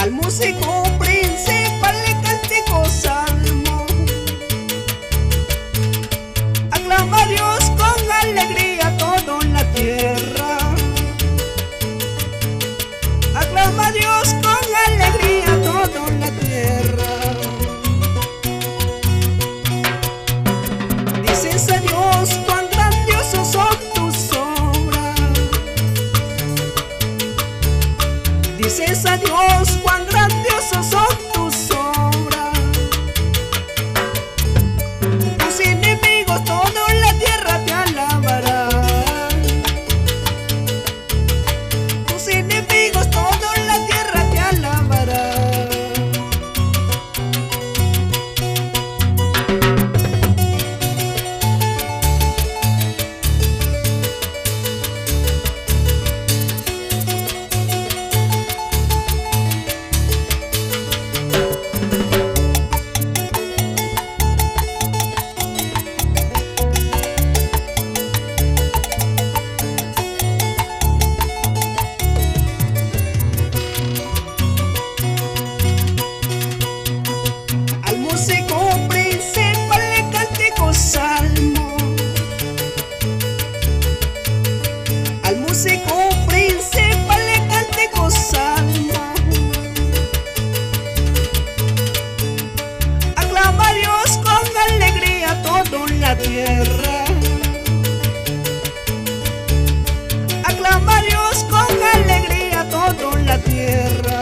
Al músico principal le cantico salmo. Aclama a Dios con alegría todo en la tierra. Aclama a Dios con alegría todo en la tierra. Dices a Dios cuán grandiosos son tus obras. Dices a Dios cuán grandiosos son tus obras. Tus enemigos todo en la tierra te alabarán. Tus enemigos todo en la tierra te alabarán. Al músico principal le cantico salmo. Al músico principal le cantico salmo. Aclama a Dios con alegría todo en la tierra. Aclama a Dios con alegría todo en la tierra.